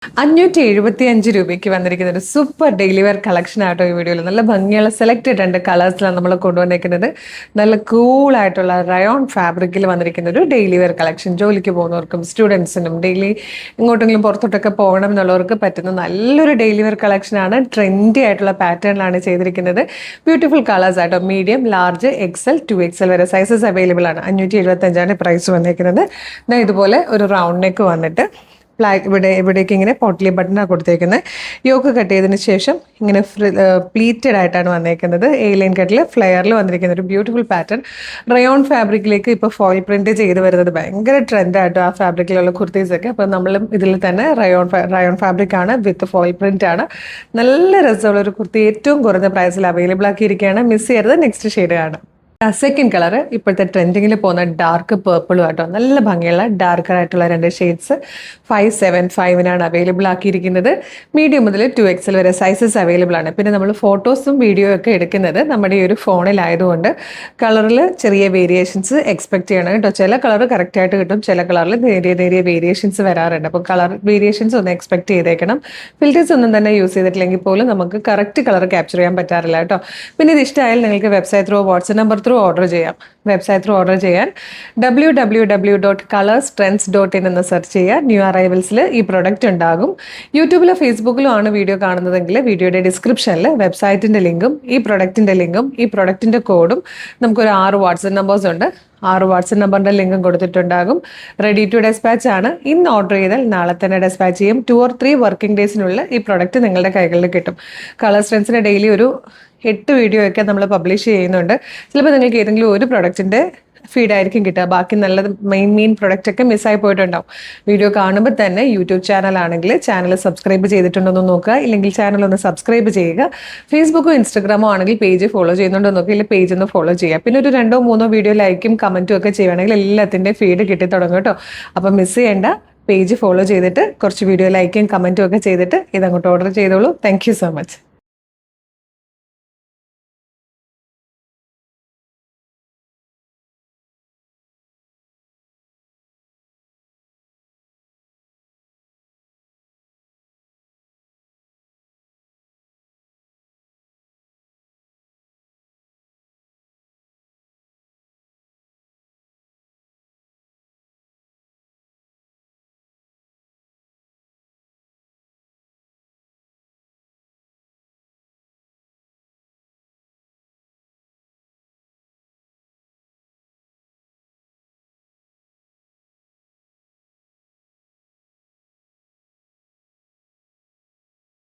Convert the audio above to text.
575 രൂപയ്ക്ക് വന്നിരിക്കുന്ന ഒരു സൂപ്പർ ഡെയിലി വെയർ കളക്ഷൻ ആയിട്ടോ ഈ വീഡിയോയിൽ. നല്ല ഭംഗിയുള്ള സെലക്റ്റഡ് 2 കളേഴ്സിലാണ് നമ്മൾ കൊണ്ടുവന്നിരിക്കുന്നത്. നല്ല കൂൾ ആയിട്ടുള്ള റയോൺ ഫാബ്രിക്കിൽ വന്നിരിക്കുന്ന ഒരു ഡെയിലി വെയർ കളക്ഷൻ. ജോലിക്ക് പോകുന്നവർക്കും സ്റ്റുഡൻസിനും ഡെയിലി ഇങ്ങോട്ടെങ്കിലും പുറത്തോട്ടൊക്കെ പോകണം എന്നുള്ളവർക്ക് പറ്റുന്ന നല്ലൊരു ഡെയിലി വെയർ കളക്ഷനാണ്. ട്രെൻഡി ആയിട്ടുള്ള പാറ്റേണിലാണ് ചെയ്തിരിക്കുന്നത്. ബ്യൂട്ടിഫുൾ കളേഴ്സ് ആയിട്ടോ. മീഡിയം, ലാർജ്, XL, 2XL വരെ സൈസസ് അവൈലബിൾ ആണ്. 575 പ്രൈസ് വന്നിരിക്കുന്നത്. ഇതുപോലെ ഒരു റൗണ്ട് നെക്ക് വന്നിട്ട് ഇവിടേക്ക് ഇങ്ങനെ പോട്ട്ലി ബട്ടണാണ് കൊടുത്തേക്കുന്നത്. യോക്ക് കട്ട് ചെയ്തതിന് ശേഷം ഇങ്ങനെ പ്ലീറ്റഡ് ആയിട്ടാണ് വന്നേക്കുന്നത്. ലൈൻ കട്ടിൽ ഫ്ലെയറിൽ വന്നിരിക്കുന്ന ഒരു ബ്യൂട്ടിഫുൾ പാറ്റേൺ. റയോൺ ഫാബ്രിക്കിലേക്ക് ഇപ്പോൾ ഫോയിൽ പ്രിന്റ് ചെയ്ത് വരുന്നത് ഭയങ്കര ട്രെൻഡായിട്ടോ ആ ഫാബ്രിക്കിലുള്ള കുർത്തീസൊക്കെ. അപ്പോൾ നമ്മളും ഇതിൽ തന്നെ റയോൺ ഫാബ്രിക് ആണ്, വിത്ത് ഫോയിൽ പ്രിന്റ് ആണ്. നല്ല രസമുള്ള ഒരു കുർത്തി ഏറ്റവും കുറഞ്ഞ പ്രൈസിൽ അവൈലബിൾ ആക്കിയിരിക്കുകയാണ്. മിസ് ചെയ്യരുത്. നെക്സ്റ്റ് ഷെയ്ഡ് ആണ്. സെക്കൻഡ് കളർ ഇപ്പോഴത്തെ ട്രെൻഡിങ്ങിൽ പോകുന്ന ഡാർക്ക് പേർപ്പിളും ആട്ടോ. നല്ല ഭംഗിയുള്ള ഡാർക്കർ ആയിട്ടുള്ള 2 ഷെയ്ഡ്സ് 575 അവൈലബിൾ ആക്കിയിരിക്കുന്നത്. മീഡിയം മുതൽ 2XL വരെ സൈസസ് അവൈലബിൾ ആണ്. പിന്നെ നമ്മൾ ഫോട്ടോസും വീഡിയോ ഒക്കെ എടുക്കുന്നത് നമ്മുടെ ഈ ഒരു ഫോണിലായതുകൊണ്ട് കളറിൽ ചെറിയ വേരിയേഷൻസ് എക്സ്പെക്ട് ചെയ്യണം കേട്ടോ. ചില കളർ കറക്റ്റായിട്ട് കിട്ടും, ചില കളറിൽ നേരിയ വേരിയേഷൻസ് വരാറുണ്ട്. അപ്പോൾ കളർ വേരിയേഷൻസ് ഒന്ന് എക്സ്പെക്ട് ചെയ്തേക്കണം. ഫിൽറ്റേഴ്സ് ഒന്നും തന്നെ യൂസ് ചെയ്തിട്ടില്ലെങ്കിൽ പോലും നമുക്ക് കറക്റ്റ് കളർ ക്യാപ്ചർ ചെയ്യാൻ പറ്റാറില്ല കേട്ടോ. പിന്നെ ഇത് ഇഷ്ടമായാലും നിങ്ങൾക്ക് website through, WhatsApp number order ചെയ്യാം. വെബ്സൈറ്റ് ത്രൂ ഓർഡർ ചെയ്യാൻ www.colorstrends.in എന്ന് സെർച്ച് ചെയ്യുക. ന്യൂ അറൈവൽസിൽ ഈ പ്രൊഡക്റ്റ് ഉണ്ടാകും. യൂട്യൂബിലോ ഫേസ്ബുക്കിലോ ആണ് വീഡിയോ കാണുന്നതെങ്കിൽ വീഡിയോയുടെ ഡിസ്ക്രിപ്ഷനിൽ വെബ്സൈറ്റിൻ്റെ ലിങ്കും ഈ പ്രൊഡക്റ്റിൻ്റെ ലിങ്കും ഈ പ്രൊഡക്റ്റിൻ്റെ കോഡും നമുക്കൊരു 6 വാട്സ്ആപ്പ് നമ്പേഴ്സ് ഉണ്ട്. 6 വാട്സ്ആപ്പ് നമ്പറിൻ്റെ ലിങ്കും കൊടുത്തിട്ടുണ്ടാകും. റെഡി ടു ഡെസ്പാച്ച് ആണ്. ഇന്ന് ഓർഡർ ചെയ്താൽ നാളെ തന്നെ ഡെസ്പാച്ച് ചെയ്യും. 2 or 3 വർക്കിംഗ് ഡേയ്സിനുള്ളിൽ ഈ പ്രൊഡക്റ്റ് നിങ്ങളുടെ കൈകളിൽ കിട്ടും. കളർ സ്ട്രെൻസിന് ഡെയിലി ഒരു 8 വീഡിയോ ഒക്കെ നമ്മൾ പബ്ലിഷ് ചെയ്യുന്നുണ്ട്. ചിലപ്പോൾ നിങ്ങൾക്ക് ഏതെങ്കിലും ഒരു പ്രൊഡക്റ്റിൻ്റെ ഫീഡായിരിക്കും കിട്ടുക. ബാക്കി നല്ല മെയിൻ പ്രൊഡക്റ്റ് ഒക്കെ മിസ്സായി പോയിട്ടുണ്ടാവും. വീഡിയോ കാണുമ്പോൾ തന്നെ യൂട്യൂബ് ചാനലാണെങ്കിൽ ചാനൽ സബ്സ്ക്രൈബ് ചെയ്തിട്ടുണ്ടോ എന്ന് നോക്കുക. ഇല്ലെങ്കിൽ ചാനൽ ഒന്ന് സബ്സ്ക്രൈബ് ചെയ്യുക. ഫേസ്ബുക്കോ ഇൻസ്റ്റഗ്രാമോ ആണെങ്കിൽ പേജ് ഫോളോ ചെയ്യുന്നുണ്ടോ നോക്കുക. ഇല്ലെങ്കിൽ പേജ് ഒന്ന് ഫോളോ ചെയ്യുക. പിന്നെ ഒരു 2-3 വീഡിയോ ലൈക്കും കമൻറ്റും ഒക്കെ ചെയ്യുകയാണെങ്കിൽ എല്ലാത്തിൻ്റെ ഫീഡ് കിട്ടി തുടങ്ങും കേട്ടോ. അപ്പം മിസ് ചെയ്യേണ്ട. പേജ് ഫോളോ ചെയ്തിട്ട് കുറച്ച് വീഡിയോ ലൈക്കും കമൻറ്റും ഒക്കെ ചെയ്തിട്ട് ഇതങ്ങോട്ട് ഓർഡർ ചെയ്തോളൂ. Thank you so much.